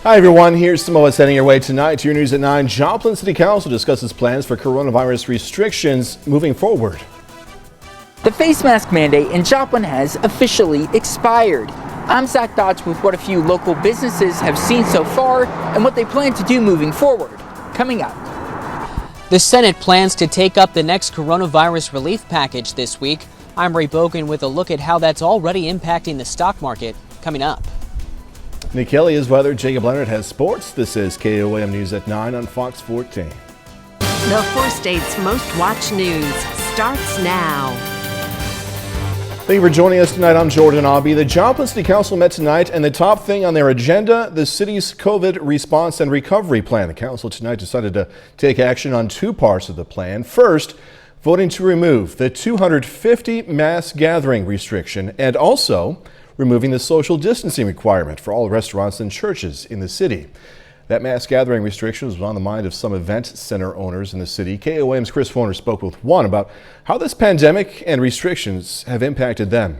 Hi everyone, here's some of what's heading your way tonight to your news at 9. Joplin City Council discusses plans for coronavirus restrictions moving forward. The face mask mandate in Joplin has officially expired. I'm Zach Dodge with what a few local businesses have seen so far and what they plan to do moving forward. Coming up. The Senate plans to take up the next coronavirus relief package this week. I'm Ray Bogan with a look at how that's already impacting the stock market. Coming up. Nick Kelly is weather. Jacob Leonard has sports. This is KOAM News at 9 on Fox 14. The 4 states' most watched news starts now. Thank you for joining us tonight. I'm Jordan Aubie. The Joplin City Council met tonight, and the top thing on their agenda, the city's COVID response and recovery plan. The council tonight decided to take action on 2 parts of the plan. First, voting to remove the 250 mass gathering restriction and also removing the social distancing requirement for all restaurants and churches in the city. That mass gathering restriction was on the mind of some event center owners in the city. KOAM's Chris Warner spoke with one about how this pandemic and restrictions have impacted them.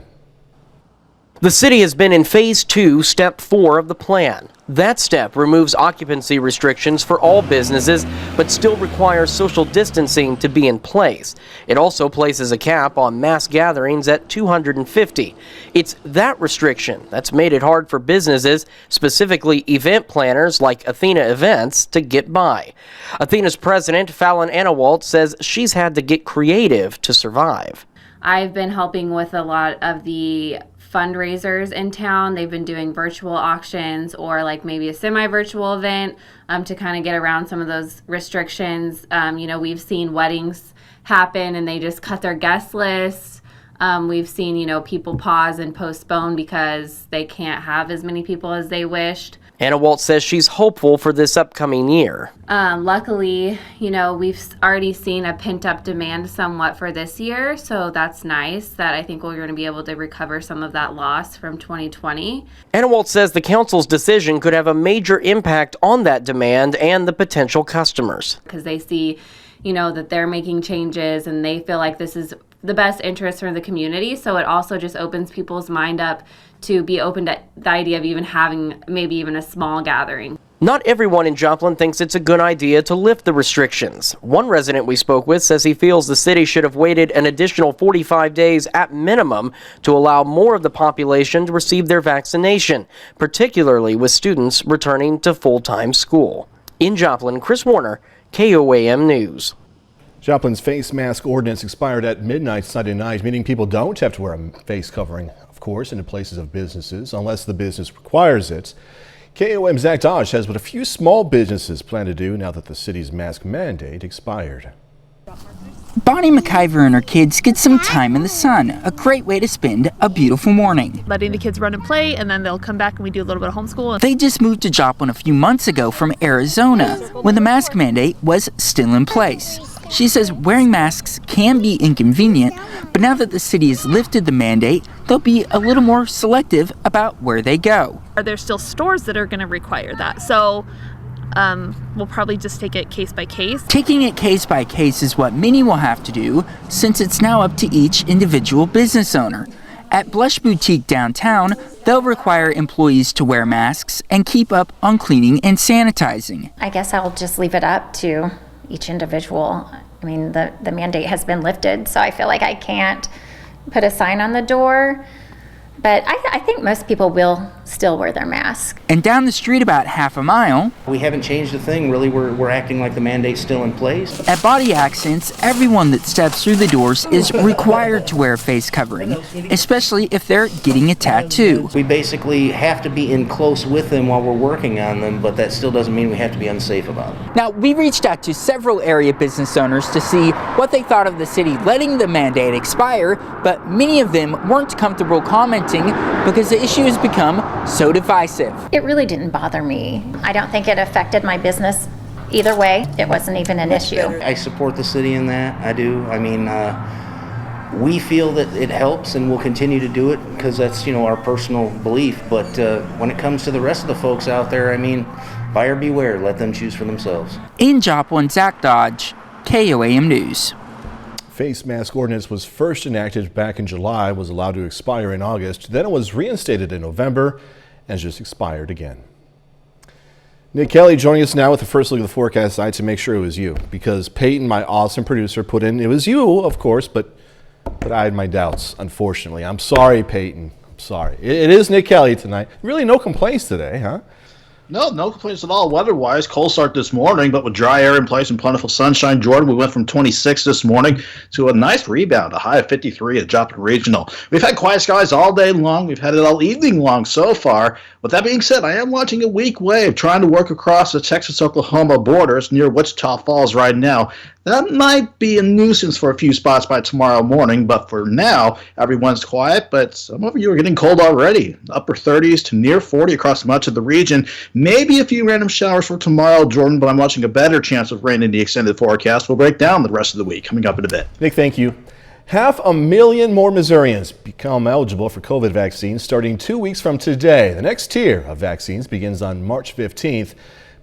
The city has been in Phase 2, Step 4 of the plan. That step removes occupancy restrictions for all businesses, but still requires social distancing to be in place. It also places a cap on mass gatherings at 250. It's that restriction that's made it hard for businesses, specifically event planners like Athena Events, to get by. Athena's president, Fallon Annawalt, says she's had to get creative to survive. I've been helping with a lot of the fundraisers in town. They've been doing virtual auctions or like maybe a semi-virtual event to kind of get around some of those restrictions. We've seen weddings happen and they just cut their guest list. We've seen, people pause and postpone because they can't have as many people as they wished. Annawalt says she's hopeful for this upcoming year. Luckily, we've already seen a pent-up demand somewhat for this year, so that's nice that I think we're going to be able to recover some of that loss from 2020. Annawalt says the council's decision could have a major impact on that demand and the potential customers. Because they see, that they're making changes and they feel like this is the best interest for the community, so it also just opens people's mind up to be open to the idea of even having maybe even a small gathering. Not everyone in Joplin thinks it's a good idea to lift the restrictions. One resident we spoke with says he feels the city should have waited an additional 45 days at minimum to allow more of the population to receive their vaccination, particularly with students returning to full-time school. In Joplin, Chris Warner, KOAM News. Joplin's face mask ordinance expired at midnight Sunday night, meaning people don't have to wear a face covering, of course, in the places of businesses, unless the business requires it. KOM's Zach Dodge has what a few small businesses plan to do now that the city's mask mandate expired. Bonnie McIver and her kids get some time in the sun, a great way to spend a beautiful morning. Letting the kids run and play, and then they'll come back and we do a little bit of homeschool. They just moved to Joplin a few months ago from Arizona, when the mask mandate was still in place. She says wearing masks can be inconvenient, but now that the city has lifted the mandate, they'll be a little more selective about where they go. Are there still stores that are going to require that? So we'll probably just take it case by case. Taking it case by case is what many will have to do, since it's now up to each individual business owner. At Blush Boutique downtown, they'll require employees to wear masks and keep up on cleaning and sanitizing. I guess I'll just leave it up to each individual. I mean, the mandate has been lifted, so I feel like I can't put a sign on the door. But I think most people will still wear their mask. And down the street about half a mile, we haven't changed a thing, really. We're acting like the mandate's still in place. At Body Accents, everyone that steps through the doors is required to wear a face covering, especially if they're getting a tattoo. We basically have to be in close with them while we're working on them, but that still doesn't mean we have to be unsafe about it. Now, we reached out to several area business owners to see what they thought of the city letting the mandate expire, but many of them weren't comfortable commenting because the issue has become so divisive. It really didn't bother me. I don't think it affected my business either way. It wasn't even an issue. I support the city in that. I do. I mean, we feel that it helps and we'll continue to do it because that's, our personal belief. But when it comes to the rest of the folks out there, I mean, buyer beware. Let them choose for themselves. In Joplin, Zach Dodge, KOAM News. Face mask ordinance was first enacted back in July, was allowed to expire in August. Then it was reinstated in November and just expired again. Nick Kelly joining us now with the first look at the forecast. I had to make sure it was you because Peyton, my awesome producer, put in, it was you, of course, but I had my doubts, unfortunately. I'm sorry, Peyton. I'm sorry. It is Nick Kelly tonight. Really no complaints today, huh? No complaints at all weather-wise. Cold start this morning, but with dry air in place and plentiful sunshine, Jordan, we went from 26 this morning to a nice rebound, a high of 53 at Joplin Regional. We've had quiet skies all day long. We've had it all evening long so far. With that being said, I am watching a weak wave trying to work across the Texas-Oklahoma borders near Wichita Falls right now. That might be a nuisance for a few spots by tomorrow morning, but for now, everyone's quiet, but some of you are getting cold already. Upper 30s to near 40 across much of the region. Maybe a few random showers for tomorrow, Jordan, but I'm watching a better chance of rain in the extended forecast. We'll break down the rest of the week coming up in a bit. Nick, thank you. 500,000 more Missourians become eligible for COVID vaccines starting 2 weeks from today. The next tier of vaccines begins on March 15th.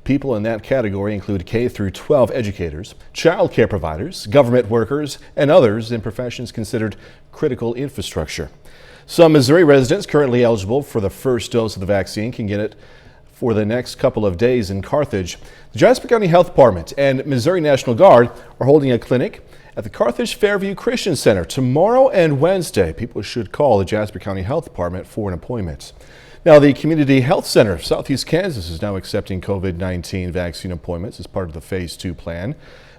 People in that category include K through 12 educators, child care providers, government workers, and others in professions considered critical infrastructure. Some Missouri residents currently eligible for the first dose of the vaccine can get it for the next couple of days in Carthage. The Jasper County Health Department and Missouri National Guard are holding a clinic at the Carthage Fairview Christian Center tomorrow and Wednesday. People should call the Jasper County Health Department for an appointment. Now, the Community Health Center of Southeast Kansas is now accepting COVID-19 vaccine appointments as part of the Phase 2 plan.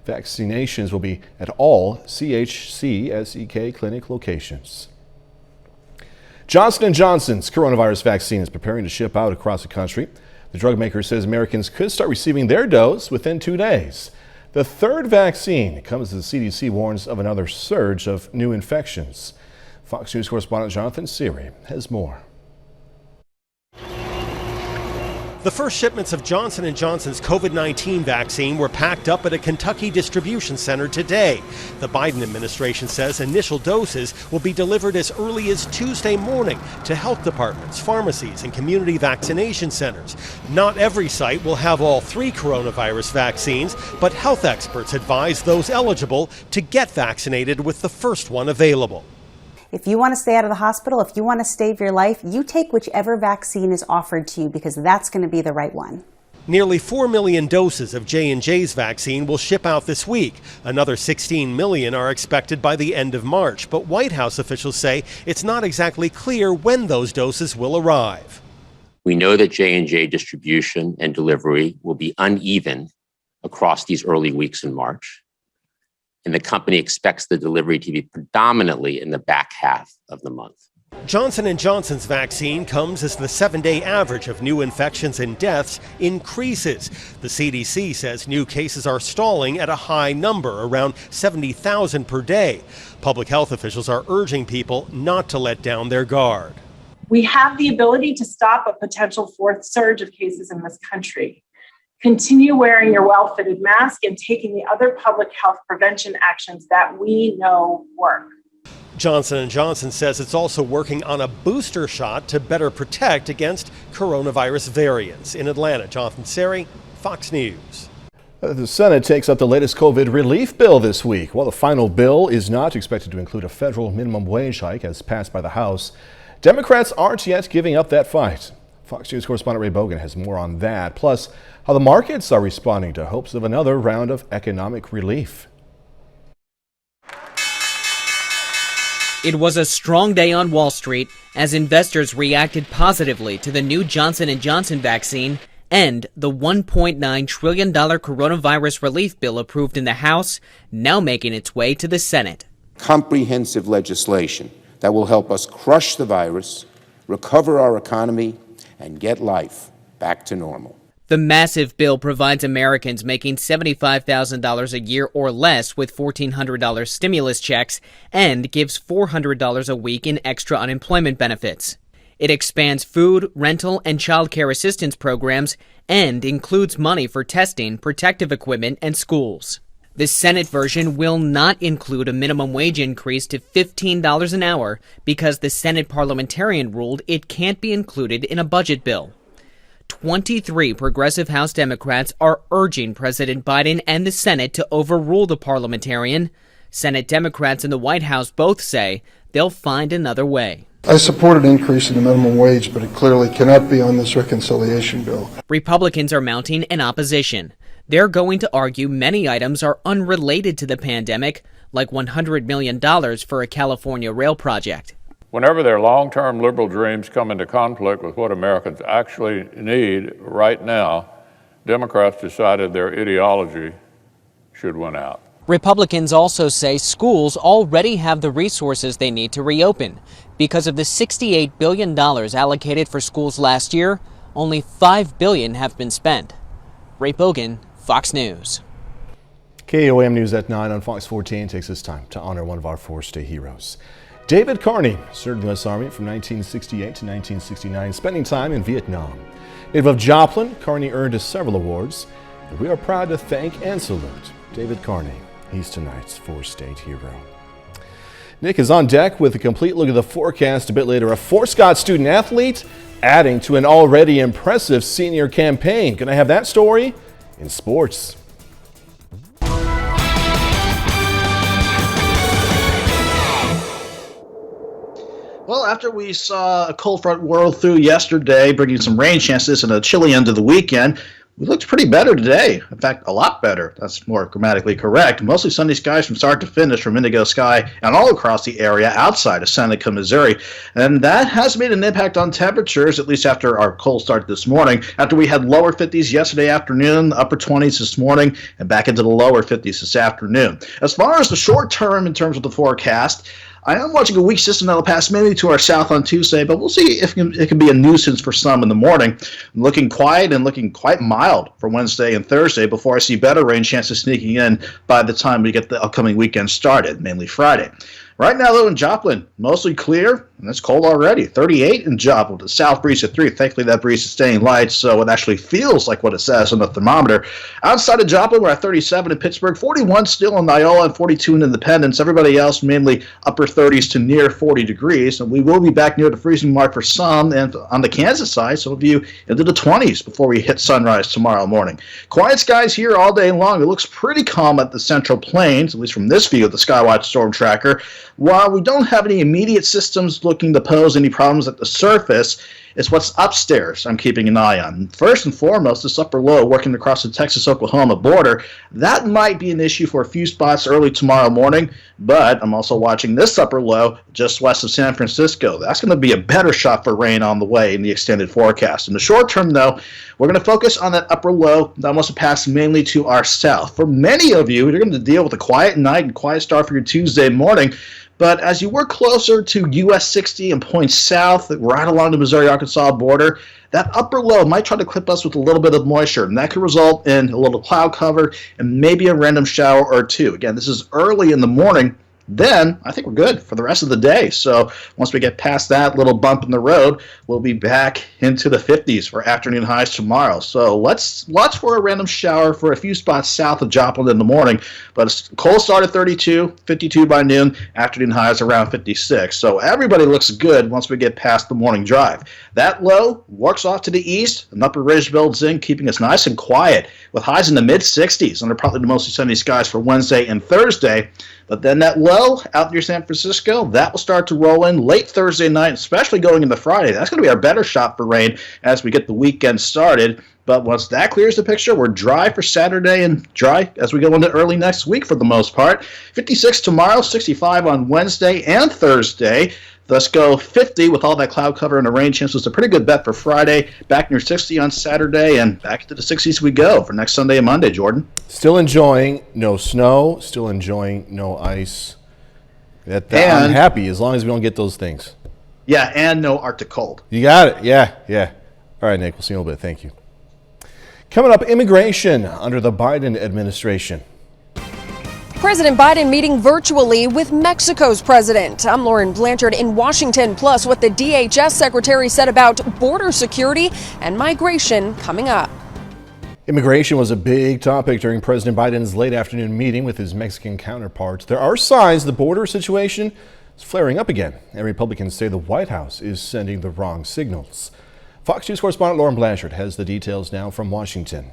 Vaccinations will be at all CHC SEK clinic locations. Johnson & Johnson's coronavirus vaccine is preparing to ship out across the country. The drug maker says Americans could start receiving their dose within 2 days. The third vaccine comes as the CDC warns of another surge of new infections. Fox News correspondent Jonathan Siri has more. The first shipments of Johnson & Johnson's COVID-19 vaccine were packed up at a Kentucky distribution center today. The Biden administration says initial doses will be delivered as early as Tuesday morning to health departments, pharmacies, and community vaccination centers. Not every site will have all 3 coronavirus vaccines, but health experts advise those eligible to get vaccinated with the first one available. If you want to stay out of the hospital, if you want to save your life, you take whichever vaccine is offered to you because that's going to be the right one. Nearly 4 million doses of J&J's vaccine will ship out this week. Another 16 million are expected by the end of March, but White House officials say it's not exactly clear when those doses will arrive. We know that J&J distribution and delivery will be uneven across these early weeks in March. And the company expects the delivery to be predominantly in the back half of the month. Johnson & Johnson's vaccine comes as the 7-day average of new infections and deaths increases. The CDC says new cases are stalling at a high number, around 70,000 per day. Public health officials are urging people not to let down their guard. We have the ability to stop a potential fourth surge of cases in this country. Continue wearing your well-fitted mask and taking the other public health prevention actions that we know work. Johnson & Johnson says it's also working on a booster shot to better protect against coronavirus variants. In Atlanta, Jonathan Seri, Fox News. The Senate takes up the latest COVID relief bill this week. While the final bill is not expected to include a federal minimum wage hike as passed by the House, Democrats aren't yet giving up that fight. Fox News correspondent Ray Bogan has more on that, plus how the markets are responding to hopes of another round of economic relief. It was a strong day on Wall Street as investors reacted positively to the new Johnson & Johnson vaccine and the $1.9 trillion coronavirus relief bill approved in the House, now making its way to the Senate. Comprehensive legislation that will help us crush the virus, recover our economy, and get life back to normal. The massive bill provides Americans making $75,000 a year or less with $1,400 stimulus checks and gives $400 a week in extra unemployment benefits. It expands food, rental, and child care assistance programs and includes money for testing, protective equipment, and schools. The Senate version will not include a minimum wage increase to $15 an hour because the Senate parliamentarian ruled it can't be included in a budget bill. 23 progressive House Democrats are urging President Biden and the Senate to overrule the parliamentarian. Senate Democrats and the White House both say they'll find another way. I support an increase in the minimum wage, but it clearly cannot be on this reconciliation bill. Republicans are mounting an opposition. They're going to argue many items are unrelated to the pandemic, like $100 million for a California rail project. Whenever their long-term liberal dreams come into conflict with what Americans actually need right now, Democrats decided their ideology should win out. Republicans also say schools already have the resources they need to reopen. Because of the $68 billion allocated for schools last year, only $5 billion have been spent. Ray Bogan, Fox News. KOAM News at 9 on Fox 14 takes this time to honor one of our four-state heroes. David Carney served in the U.S. Army from 1968 to 1969, spending time in Vietnam. Native of Joplin, Carney earned several awards, and we are proud to thank and salute David Carney. He's tonight's four-state hero. Nick is on deck with a complete look at the forecast a bit later. A Fort Scott student athlete adding to an already impressive senior campaign. Gonna have that story in sports. Well, after we saw a cold front whirl through yesterday, bringing some rain chances and a chilly end of the weekend, we looked pretty better today. In fact, a lot better. That's more grammatically correct. Mostly sunny skies from start to finish from indigo sky and all across the area outside of Seneca, Missouri. And that has made an impact on temperatures, at least after our cold start this morning. After we had lower 50s yesterday afternoon, upper 20s this morning, and back into the lower 50s this afternoon. As far as the short term in terms of the forecast, I am watching a weak system that will pass mainly to our south on Tuesday, but we'll see if it can be a nuisance for some in the morning. Looking quiet and looking quite mild for Wednesday and Thursday before I see better rain chances sneaking in by the time we get the upcoming weekend started, mainly Friday. Right now, though, in Joplin, mostly clear, and it's cold already. 38 in Joplin, the south breeze at 3. Thankfully, that breeze is staying light, so it actually feels like what it says on the thermometer. Outside of Joplin, we're at 37 in Pittsburgh, 41 still in Iola, and 42 in Independence. Everybody else mainly upper 30s to near 40 degrees, and we will be back near the freezing mark for some, and on the Kansas side, some of you into the 20s before we hit sunrise tomorrow morning. Quiet skies here all day long. It looks pretty calm at the Central Plains, at least from this view of the Skywatch storm tracker. While we don't have any immediate systems looking to pose any problems at the surface, it's what's upstairs I'm keeping an eye on. First and foremost, this upper low working across the Texas-Oklahoma border, that might be an issue for a few spots early tomorrow morning, but I'm also watching this upper low just west of San Francisco. That's going to be a better shot for rain on the way in the extended forecast. In the short term, though, we're going to focus on that upper low that wants to pass mainly to our south. For many of you, you're going to deal with a quiet night and quiet start for your Tuesday morning. But as you work closer to US 60 and points south, right along the Missouri-Arkansas border, that upper low might try to clip us with a little bit of moisture, and that could result in a little cloud cover and maybe a random shower or two. Again, this is early in the morning. Then I think we're good for the rest of the day. So once we get past that little bump in the road, we'll be back into the 50s for afternoon highs tomorrow. So let's watch for a random shower for a few spots south of Joplin in the morning. But it's cold start at 32, 52 by noon, afternoon highs around 56. So everybody looks good once we get past the morning drive. That low works off to the east. An upper ridge builds in, keeping us nice and quiet with highs in the mid-60s under probably the mostly sunny skies for Wednesday and Thursday. But then that low out near San Francisco, that will start to roll in late Thursday night, especially going into Friday. That's going to be our better shot for rain as we get the weekend started. But once that clears the picture, we're dry for Saturday and dry as we go into early next week for the most part. 56 tomorrow, 65 on Wednesday and Thursday. Let's go 50 with all that cloud cover and the rain chances. A pretty good bet for Friday. Back near 60 on Saturday, and back into the 60s we go for next Sunday and Monday, Jordan. Still enjoying no snow, still enjoying no ice. I'm happy as long as we don't get those things. Yeah, and no Arctic cold. You got it. Yeah. All right, Nick, we'll see you in a little bit. Thank you. Coming up, immigration under the Biden administration. President Biden meeting virtually with Mexico's president. I'm Lauren Blanchard in Washington. Plus, what the DHS secretary said about border security and migration coming up. Immigration was a big topic during President Biden's late afternoon meeting with his Mexican counterpart. There are signs the border situation is flaring up again, and Republicans say the White House is sending the wrong signals. Fox News correspondent Lauren Blanchard has the details now from Washington.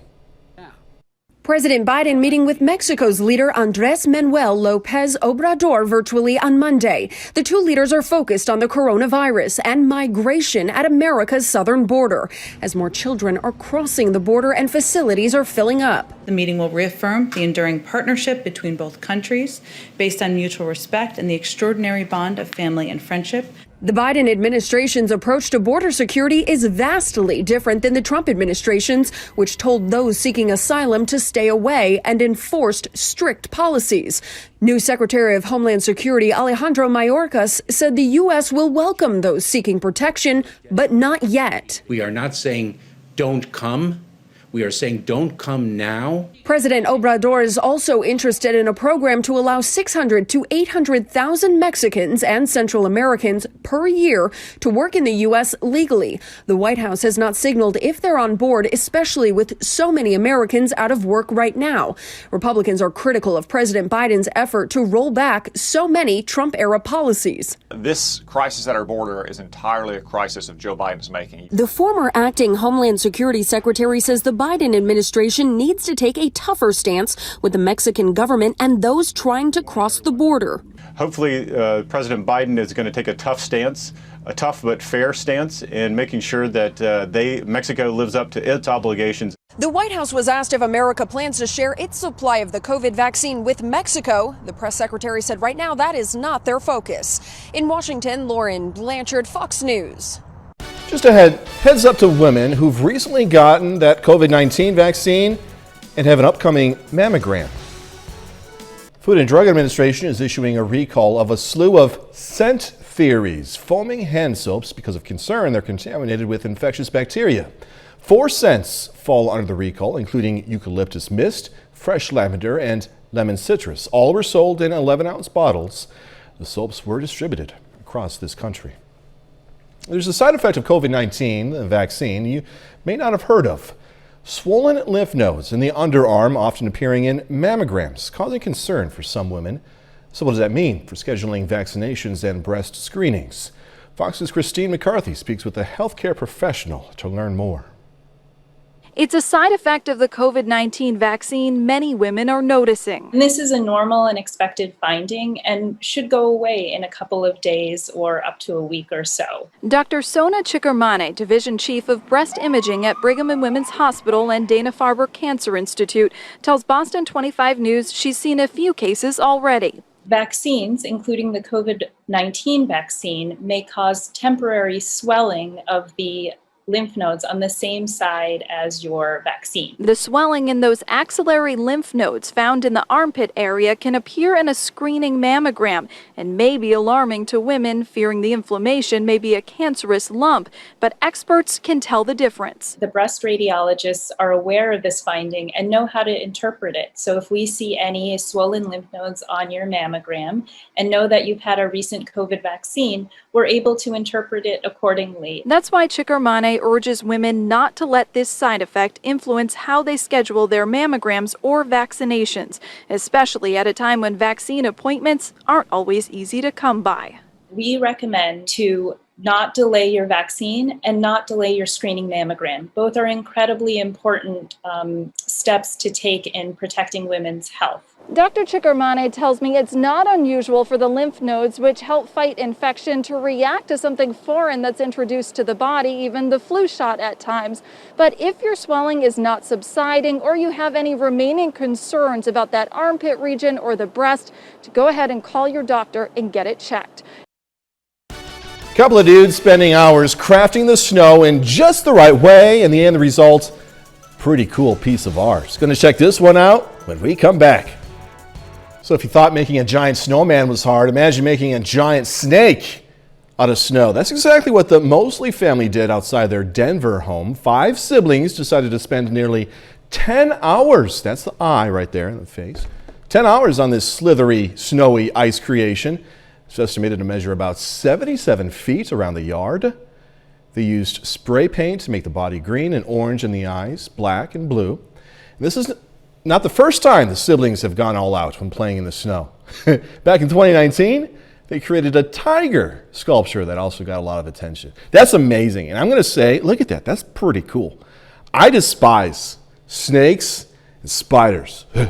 President Biden meeting with Mexico's leader Andrés Manuel López Obrador virtually on Monday. The two leaders are focused on the coronavirus and migration at America's southern border, as more children are crossing the border and facilities are filling up. The meeting will reaffirm the enduring partnership between both countries based on mutual respect and the extraordinary bond of family and friendship. The Biden administration's approach to border security is vastly different than the Trump administration's, which told those seeking asylum to stay away and enforced strict policies. New Secretary of Homeland Security Alejandro Mayorkas said the U.S. will welcome those seeking protection, but not yet. We are not saying don't come. We are saying don't come now. President Obrador is also interested in a program to allow 600 to 800,000 Mexicans and Central Americans per year to work in the U.S. legally. The White House has not signaled if they're on board, especially with so many Americans out of work right now. Republicans are critical of President Biden's effort to roll back so many Trump-era policies. This crisis at our border is entirely a crisis of Joe Biden's making. The former acting Homeland Security Secretary says the Biden administration needs to take a tougher stance with the Mexican government and those trying to cross the border. Hopefully, President Biden is going to take a tough stance, a tough but fair stance, in making sure that Mexico lives up to its obligations. The White House was asked if America plans to share its supply of the COVID vaccine with Mexico. The press secretary said right now that is not their focus. In Washington, Lauren Blanchard, Fox News. Just ahead, heads up to women who've recently gotten that COVID-19 vaccine and have an upcoming mammogram. Food and Drug Administration is issuing a recall of a slew of scent theories, foaming hand soaps because of concern they're contaminated with infectious bacteria. 4 scents fall under the recall, including eucalyptus mist, fresh lavender, and lemon citrus. All were sold in 11-ounce bottles. The soaps were distributed across this country. There's a side effect of COVID-19, the vaccine, you may not have heard of. Swollen lymph nodes in the underarm, often appearing in mammograms, causing concern for some women. So what does that mean for scheduling vaccinations and breast screenings? Fox's Christine McCarthy speaks with a healthcare professional to learn more. It's a side effect of the COVID-19 vaccine many women are noticing. This is a normal and expected finding and should go away in a couple of days or up to a week or so. Dr. Sona Chickermane, Division Chief of Breast Imaging at Brigham and Women's Hospital and Dana-Farber Cancer Institute, tells Boston 25 News she's seen a few cases already. Vaccines, including the COVID-19 vaccine, may cause temporary swelling of the lymph nodes on the same side as your vaccine. The swelling in those axillary lymph nodes found in the armpit area can appear in a screening mammogram and may be alarming to women fearing the inflammation may be a cancerous lump, but experts can tell the difference. The breast radiologists are aware of this finding and know how to interpret it. So if we see any swollen lymph nodes on your mammogram and know that you've had a recent COVID vaccine, we're able to interpret it accordingly. That's why Chickermane urges women not to let this side effect influence how they schedule their mammograms or vaccinations, especially at a time when vaccine appointments aren't always easy to come by. We recommend to not delay your vaccine and not delay your screening mammogram. Both are incredibly important steps to take in protecting women's health. Dr. Chickermane tells me it's not unusual for the lymph nodes, which help fight infection, to react to something foreign that's introduced to the body, even the flu shot at times. But if your swelling is not subsiding or you have any remaining concerns about that armpit region or the breast, to go ahead and call your doctor and get it checked. Couple of dudes spending hours crafting the snow in just the right way, and the end result, pretty cool piece of art. Going to check this one out when we come back. So if you thought making a giant snowman was hard, imagine making a giant snake out of snow. That's exactly what the Mosley family did outside their Denver home. 5 siblings decided to spend nearly 10 hours, that's the eye right there in the face, 10 hours on this slithery, snowy ice creation. It's estimated to measure about 77 feet around the yard. They used spray paint to make the body green and orange and the eyes black and blue. And this is not the first time the siblings have gone all out when playing in the snow. Back in 2019, they created a tiger sculpture that also got a lot of attention. That's amazing. And I'm going to say, look at that. That's pretty cool. I despise snakes and spiders. But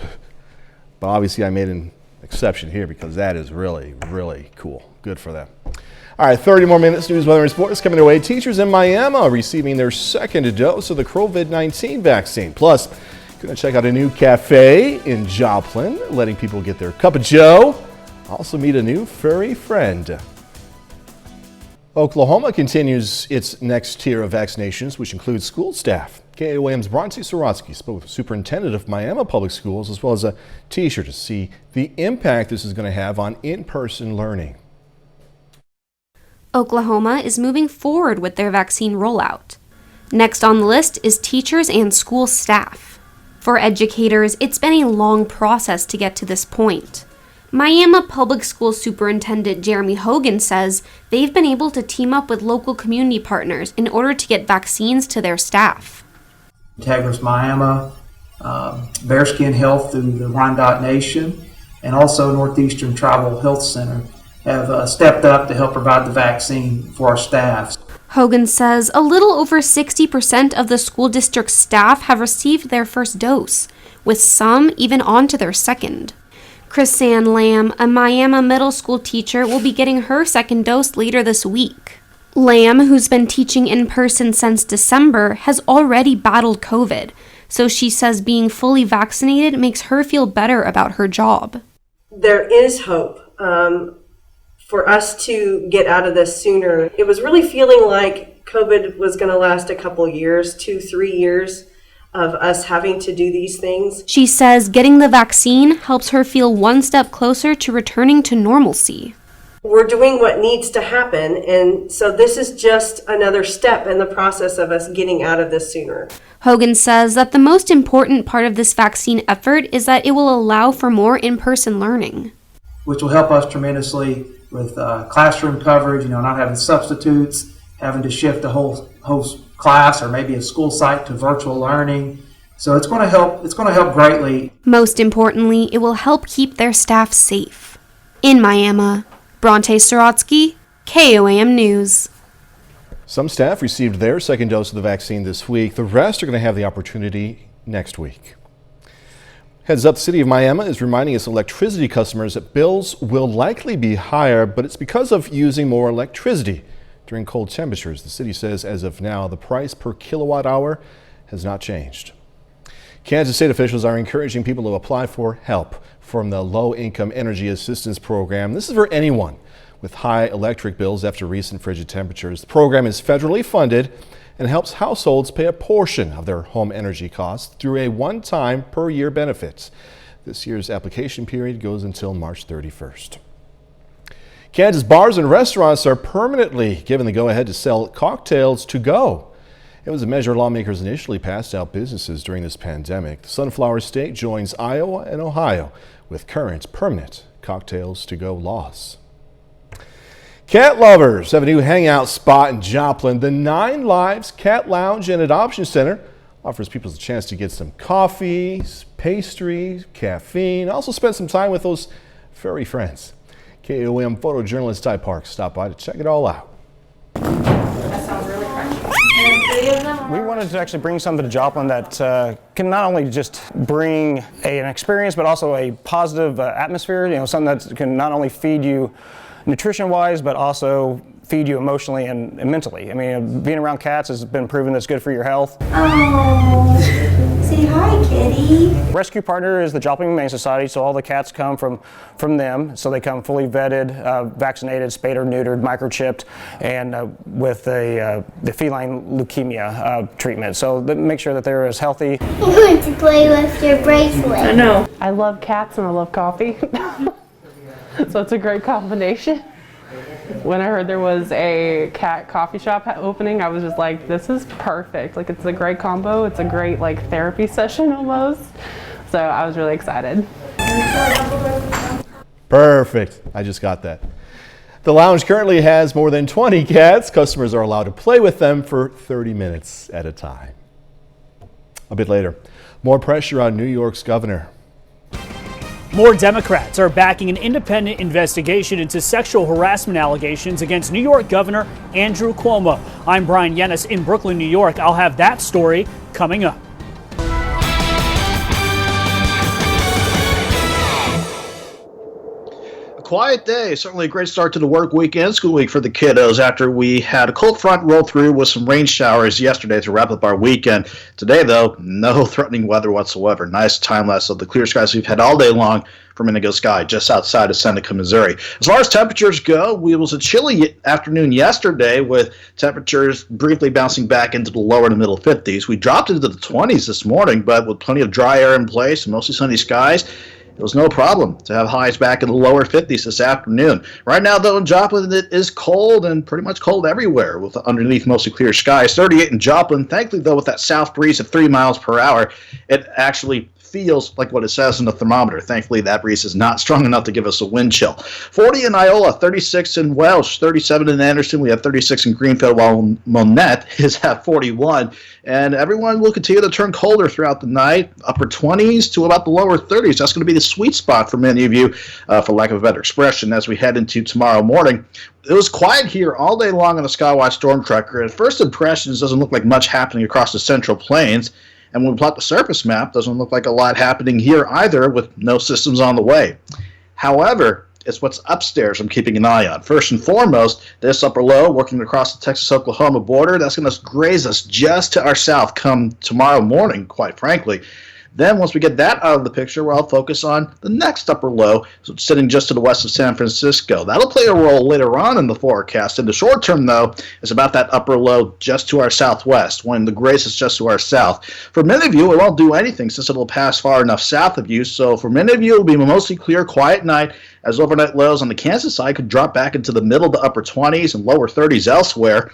obviously I made an exception here because that is really, really cool. Good for them. All right, 30 more minutes, news, weather, and sports coming away. Teachers in Miami are receiving their second dose of the COVID-19 vaccine. Plus, going to check out a new cafe in Joplin, letting people get their cup of joe. Also meet a new furry friend. Oklahoma continues its next tier of vaccinations, which includes school staff. KOAM's Bronte Sorotsky spoke with the superintendent of Miami Public Schools as well as a teacher to see the impact this is going to have on in-person learning. Oklahoma is moving forward with their vaccine rollout. Next on the list is teachers and school staff. For educators, it's been a long process to get to this point. Miami Public Schools Superintendent Jeremy Hogan says they've been able to team up with local community partners in order to get vaccines to their staff. Integris Miami, Bearskin Health through the Wyandotte Nation, and also Northeastern Tribal Health Center have stepped up to help provide the vaccine for our staff. Hogan says a little over 60% of the school district's staff have received their first dose, with some even on to their second. Chrisanne Lamb, a Miami middle school teacher, will be getting her second dose later this week. Lamb, who's been teaching in person since December, has already battled COVID, so she says being fully vaccinated makes her feel better about her job. There is hope for us to get out of this sooner. It was really feeling like COVID was going to last a couple years, 2-3 years of us having to do these things. She says getting the vaccine helps her feel one step closer to returning to normalcy. We're doing what needs to happen, and so this is just another step in the process of us getting out of this sooner. Hogan says that the most important part of this vaccine effort is that it will allow for more in-person learning, which will help us tremendously with classroom coverage, not having substitutes, having to shift the whole class or maybe a school site to virtual learning. So it's going to help greatly. Most importantly, it will help keep their staff safe. In Miami, Bronte Sorotsky, KOAM News. Some staff received their second dose of the vaccine this week. The rest are going to have the opportunity next week. Heads up, the City of Miami is reminding its electricity customers that bills will likely be higher, but it's because of using more electricity during cold temperatures. The city says as of now, the price per kilowatt hour has not changed. Kansas state officials are encouraging people to apply for help from the Low-Income Energy Assistance Program. This is for anyone with high electric bills after recent frigid temperatures. The program is federally funded and helps households pay a portion of their home energy costs through a one-time per year benefit. This year's application period goes until March 31st. Kansas bars and restaurants are permanently given the go-ahead to sell cocktails to go. It was a measure lawmakers initially passed out businesses during this pandemic. The Sunflower State joins Iowa and Ohio with current permanent cocktails to go laws. Cat lovers have a new hangout spot in Joplin. The 9 Lives Cat Lounge and Adoption Center offers people a chance to get some coffee, pastries, caffeine, also spend some time with those furry friends. KOAM photojournalist Ty Parks stopped by to check it all out. That sounds really crunchy. We wanted to actually bring something to Joplin that can not only just bring an experience, but also a positive atmosphere, something that can not only feed you nutrition-wise, but also feed you emotionally and mentally. I mean, being around cats has been proven that's good for your health. Oh, say hi, kitty. Rescue partner is the Joplin Humane Society, so all the cats come from them. So they come fully vetted, vaccinated, spayed or neutered, microchipped, and with the feline leukemia treatment. So make sure that they're as healthy. I want to play with your bracelet. I know. I love cats and I love coffee. So it's a great combination. When I heard there was a cat coffee shop opening, I was just like, this is perfect. Like, it's a great combo. It's a great therapy session almost. So I was really excited. Perfect. I just got that. The lounge currently has more than 20 cats. Customers are allowed to play with them for 30 minutes at a time. A bit later, more pressure on New York's governor. More Democrats are backing an independent investigation into sexual harassment allegations against New York Governor Andrew Cuomo. I'm Brian Yennis in Brooklyn, New York. I'll have that story coming up. quiet day. Certainly a great start to the work week and school week for the kiddos after we had a cold front roll through with some rain showers yesterday to wrap up our weekend. Today, though, no threatening weather whatsoever. Nice time lapse of the clear skies we've had all day long from Indigo Sky just outside of Seneca, Missouri. As far as temperatures go, it was a chilly afternoon yesterday with temperatures briefly bouncing back into the lower to middle 50s. We dropped into the 20s this morning, but with plenty of dry air in place and mostly sunny skies, it was no problem to have highs back in the lower 50s this afternoon. Right now, though, in Joplin, it is cold and pretty much cold everywhere with underneath mostly clear skies. 38 in Joplin. Thankfully, though, with that south breeze of 3 miles per hour, it actually feels like what it says in the thermometer. Thankfully, that breeze is not strong enough to give us a wind chill. 40 in Iola, 36 in Welsh, 37 in Anderson. We have 36 in Greenfield, while Monette is at 41. And everyone will continue to turn colder throughout the night, upper 20s to about the lower 30s. That's going to be the sweet spot for many of you, for lack of a better expression, as we head into tomorrow morning. It was quiet here all day long on the Skywatch storm tracker. At first impressions, doesn't look like much happening across the Central Plains. And when we plot the surface map, doesn't look like a lot happening here either, with no systems on the way. However, it's what's upstairs I'm keeping an eye on. First and foremost, this upper low working across the Texas-Oklahoma border, that's going to graze us just to our south come tomorrow morning, quite frankly. Then once we get that out of the picture, I'll focus on the next upper low, sitting just to the west of San Francisco. That'll play a role later on in the forecast. In the short term, though, it's about that upper low just to our southwest, when the grace is just to our south. For many of you, it won't do anything since it'll pass far enough south of you. So for many of you, it'll be a mostly clear, quiet night, as overnight lows on the Kansas side could drop back into the middle to upper 20s and lower 30s elsewhere.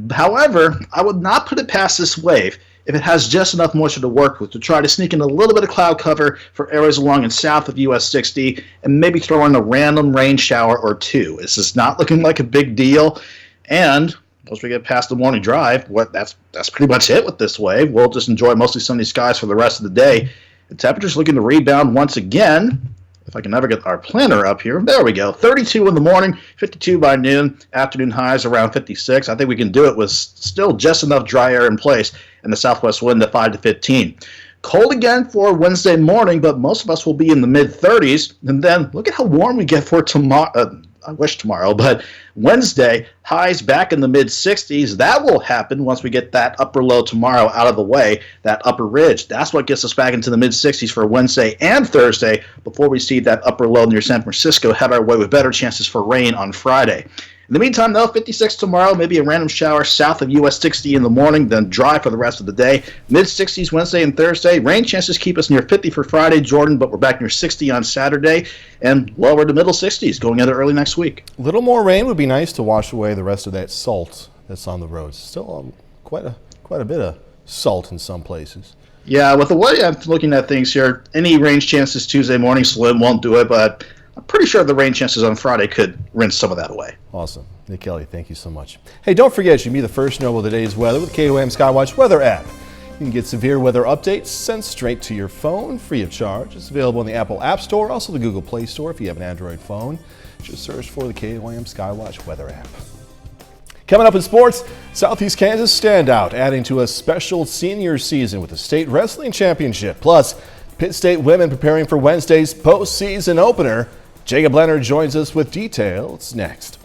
However, I would not put it past this wave if it has just enough moisture to work with to try to sneak in a little bit of cloud cover for areas along and south of US 60 and maybe throw in a random rain shower or two. This is not looking like a big deal. And once we get past the morning drive, that's pretty much it with this wave. We'll just enjoy mostly sunny skies for the rest of the day. The temperature's looking to rebound once again. If I can ever get our planner up here. There we go. 32 in the morning, 52 by noon, afternoon highs around 56. I think we can do it with still just enough dry air in place and the southwest wind at 5 to 15. Cold again for Wednesday morning, but most of us will be in the mid-30s. And then look at how warm we get for tomorrow. I wish tomorrow, but Wednesday, highs back in the mid-60s. That will happen once we get that upper low tomorrow out of the way, that upper ridge. That's what gets us back into the mid-60s for Wednesday and Thursday before we see that upper low near San Francisco head our way with better chances for rain on Friday. In the meantime, though, 56 tomorrow, maybe a random shower south of US 60 in the morning, then dry for the rest of the day. Mid-60s Wednesday and Thursday. Rain chances keep us near 50 for Friday, Jordan, but we're back near 60 on Saturday, and lower to middle 60s going into early next week. A little more rain would be nice to wash away the rest of that salt that's on the roads. Still quite a bit of salt in some places. Yeah, with the way I'm looking at things here, any rain chances Tuesday morning, slim, won't do it, but I'm pretty sure the rain chances on Friday could rinse some of that away. Awesome. Nick Kelly, thank you so much. Hey, don't forget, you can be the first to know of the day's weather with KOAM Skywatch weather app. You can get severe weather updates sent straight to your phone, free of charge. It's available in the Apple App Store, also the Google Play Store if you have an Android phone. Just search for the KOAM Skywatch weather app. Coming up in sports, Southeast Kansas standout, adding to a special senior season with the state wrestling championship. Plus, Pitt State women preparing for Wednesday's postseason opener. Jacob Leonard joins us with details next.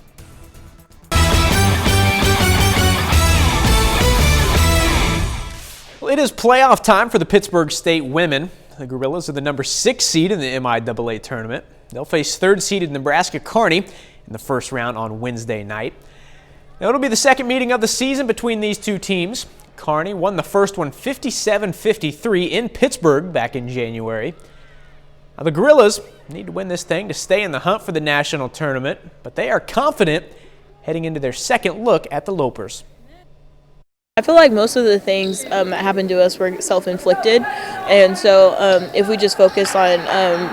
Well, it is playoff time for the Pittsburgh State women. The Gorillas are the number 6 seed in the MIAA tournament. They'll face third-seeded Nebraska Kearney in the first round on Wednesday night. Now, it'll be the second meeting of the season between these two teams. Kearney won the first one 57-53 in Pittsburgh back in January. Now, the Gorillas need to win this thing to stay in the hunt for the national tournament, but they are confident heading into their second look at the Lopers. I feel like most of the things that happened to us were self-inflicted, and so if we just focus on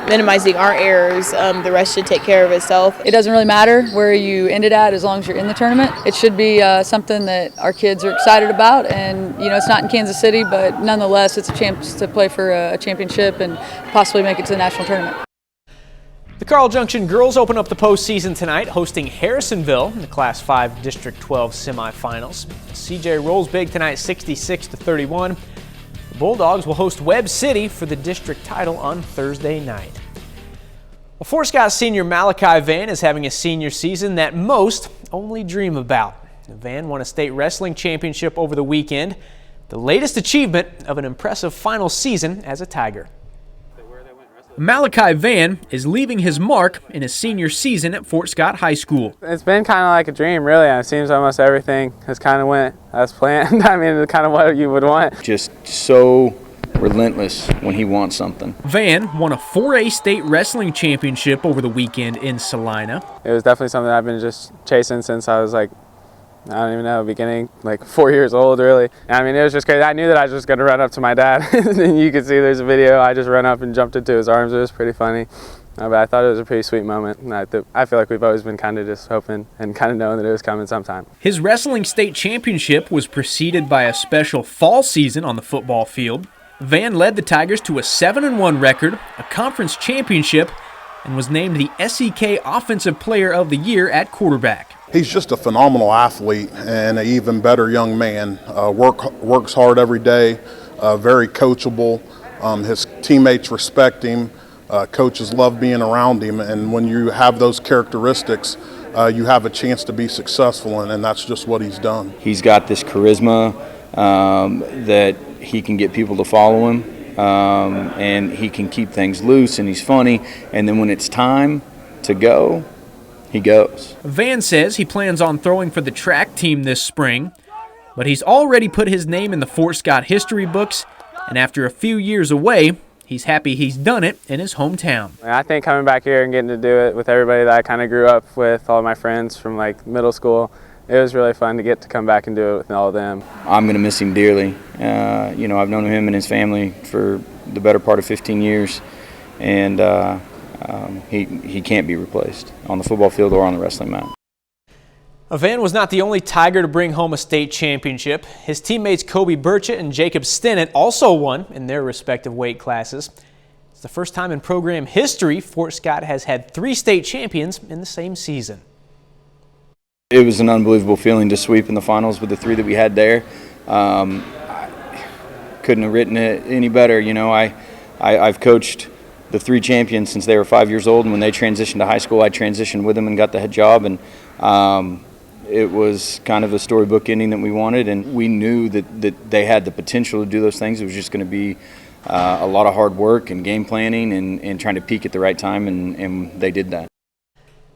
minimizing our errors, the rest should take care of itself. It doesn't really matter where you ended at as long as you're in the tournament. It should be something that our kids are excited about, and you know, it's not in Kansas City, but nonetheless it's a chance to play for a championship and possibly make it to the national tournament. The Carl Junction girls open up the postseason tonight, hosting Harrisonville in the Class 5 District 12 semifinals. CJ rolls big tonight, 66-31. The Bulldogs will host Webb City for the district title on Thursday night. Well, Fort Scott senior Malachi Van is having a senior season that most only dream about. Van won a state wrestling championship over the weekend, the latest achievement of an impressive final season as a Tiger. Malachi Van is leaving his mark in his senior season at Fort Scott High School. It's been kind of like a dream, really. It seems almost everything has kind of went as planned. I mean, it's kind of what you would want. Just so relentless when he wants something. Van won a 4A state wrestling championship over the weekend in Salina. It was definitely something I've been just chasing since I was like, I don't even know, beginning, like 4 years old, really. I mean, it was just crazy. I knew that I was just going to run up to my dad. And you can see there's a video. I just ran up and jumped into his arms. It was pretty funny. But I thought it was a pretty sweet moment. And I feel like we've always been kind of just hoping and kind of knowing that it was coming sometime. His wrestling state championship was preceded by a special fall season on the football field. Van led the Tigers to a 7-1 record, a conference championship, and was named the SEK Offensive Player of the Year at quarterback. He's just a phenomenal athlete and an even better young man. Works hard every day, very coachable. His teammates respect him. Coaches love being around him. And when you have those characteristics, you have a chance to be successful, and that's just what he's done. He's got this charisma that he can get people to follow him, and he can keep things loose, and he's funny. And then when it's time to go, he goes. Van says he plans on throwing for the track team this spring, but he's already put his name in the Fort Scott history books, and after a few years away, he's happy he's done it in his hometown. I think coming back here and getting to do it with everybody that I kind of grew up with, all of my friends from like middle school, it was really fun to get to come back and do it with all of them. I'm going to miss him dearly. You know, I've known him and his family for the better part of 15 years, and he can't be replaced on the football field or on the wrestling mat. Van was not the only Tiger to bring home a state championship. His teammates Kobe Burchett and Jacob Stinnett also won in their respective weight classes. It's the first time in program history Fort Scott has had 3 state champions in the same season. It was an unbelievable feeling to sweep in the finals with the 3 that we had there. I couldn't have written it any better. You know, I've coached the 3 champions since they were 5 years old, and when they transitioned to high school, I transitioned with them and got the head job, and it was kind of a storybook ending that we wanted, and we knew that they had the potential to do those things. It was just going to be a lot of hard work and game planning and trying to peak at the right time, and they did that.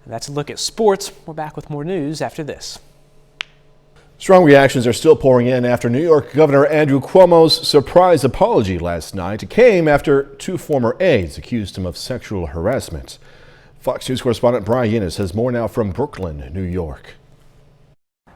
That's a look at sports. We're back with more news after this. Strong reactions are still pouring in after New York Governor Andrew Cuomo's surprise apology last night. It came after 2 former aides accused him of sexual harassment. Fox News correspondent Brian Yennis has more now from Brooklyn, New York.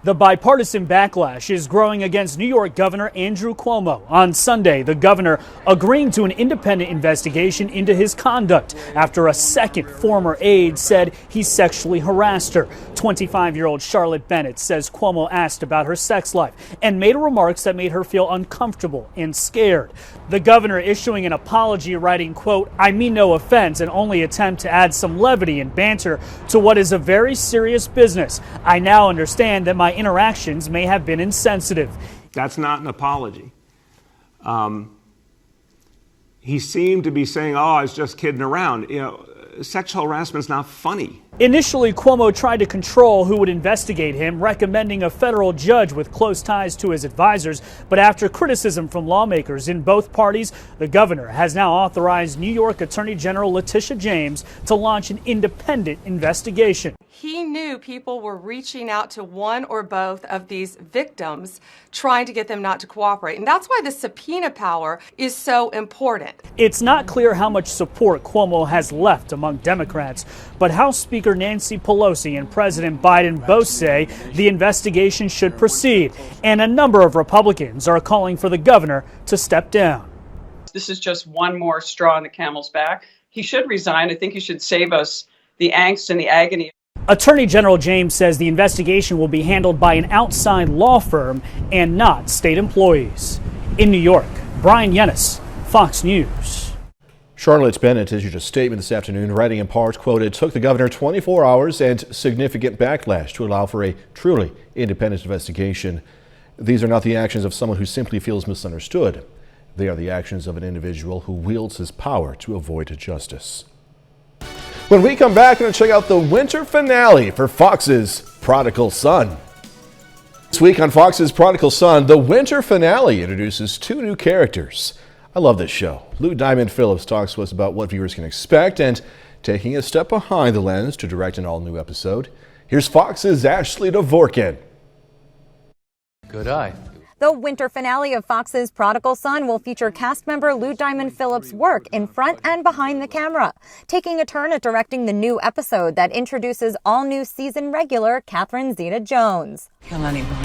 The bipartisan backlash is growing against New York Governor Andrew Cuomo. On Sunday, the governor agreeing to an independent investigation into his conduct after a second former aide said he sexually harassed her. 25-year-old Charlotte Bennett says Cuomo asked about her sex life and made remarks that made her feel uncomfortable and scared. The governor issuing an apology, writing, quote, "I mean no offense and only attempt to add some levity and banter to what is a very serious business. I now understand that my interactions may have been insensitive." That's not an apology. He seemed to be saying, "Oh, I was just kidding around." You know, sexual harassment's not funny. Initially, Cuomo tried to control who would investigate him, recommending a federal judge with close ties to his advisors. But after criticism from lawmakers in both parties, the governor has now authorized New York Attorney General Letitia James to launch an independent investigation. He knew people were reaching out to one or both of these victims, trying to get them not to cooperate. And that's why the subpoena power is so important. It's not clear how much support Cuomo has left among Democrats, but House Speaker Nancy Pelosi and President Biden both say the investigation should proceed, and a number of Republicans are calling for the governor to step down. This is just one more straw on the camel's back. He should resign. I think he should save us the angst and the agony. Attorney General James says the investigation will be handled by an outside law firm and not state employees. In New York, Brian Yennis, Fox News. Charlotte Bennett issued a statement this afternoon, writing in part, quote, "It took the governor 24 hours and significant backlash to allow for a truly independent investigation. These are not the actions of someone who simply feels misunderstood. They are the actions of an individual who wields his power to avoid justice." When we come back, we're going to check out the winter finale for Fox's Prodigal Son. This week on Fox's Prodigal Son, the winter finale introduces two new characters. I love this show. Lou Diamond Phillips talks to us about what viewers can expect and taking a step behind the lens to direct an all-new episode. Here's Fox's Ashley Dvorkin. Good eye. The winter finale of Fox's Prodigal Son will feature cast member Lou Diamond Phillips' work in front and behind the camera, taking a turn at directing the new episode that introduces all-new season regular Catherine Zeta-Jones. Kill anyone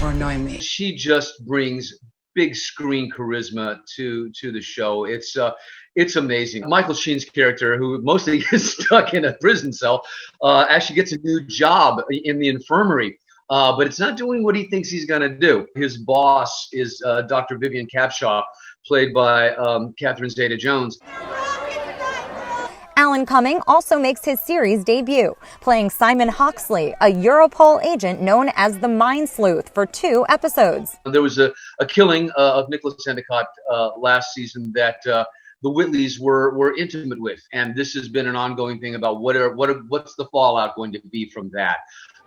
or annoy me. She just brings big screen charisma to the show. It's amazing. Michael Sheen's character, who mostly is stuck in a prison cell, actually gets a new job in the infirmary. But it's not doing what he thinks he's going to do. His boss is Dr. Vivian Capshaw, played by Catherine Zeta-Jones. Alan Cumming also makes his series debut, playing Simon Hawksley, a Europol agent known as the Mind Sleuth, for 2 episodes. There was a killing of Nicholas Endicott last season that the Whitleys were intimate with, and this has been an ongoing thing about what's the fallout going to be from that.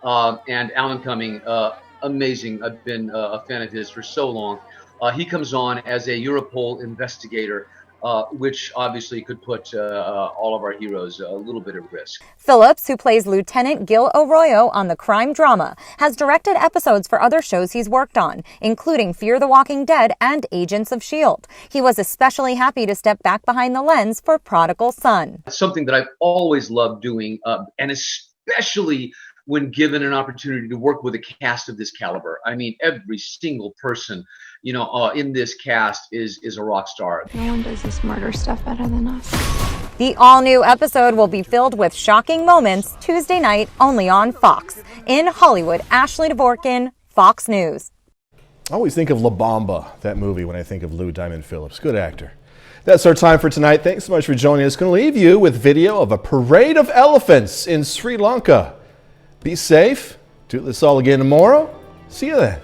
And Alan Cumming, amazing. I've been a fan of his for so long. He comes on as a Europol investigator, which obviously could put all of our heroes a little bit at risk. Phillips, who plays Lieutenant Gil Arroyo on the crime drama, has directed episodes for other shows he's worked on, including Fear the Walking Dead and Agents of S.H.I.E.L.D. He was especially happy to step back behind the lens for Prodigal Son. It's something that I've always loved doing, and especially when given an opportunity to work with a cast of this caliber. I mean, every single person, in this cast is a rock star. No one does this murder stuff better than us. The all-new episode will be filled with shocking moments Tuesday night only on Fox. In Hollywood, Ashley Dvorkin, Fox News. I always think of La Bamba, that movie, when I think of Lou Diamond Phillips. Good actor. That's our time for tonight. Thanks so much for joining us. Going to leave you with video of a parade of elephants in Sri Lanka. Be safe. Do this all again tomorrow. See you then.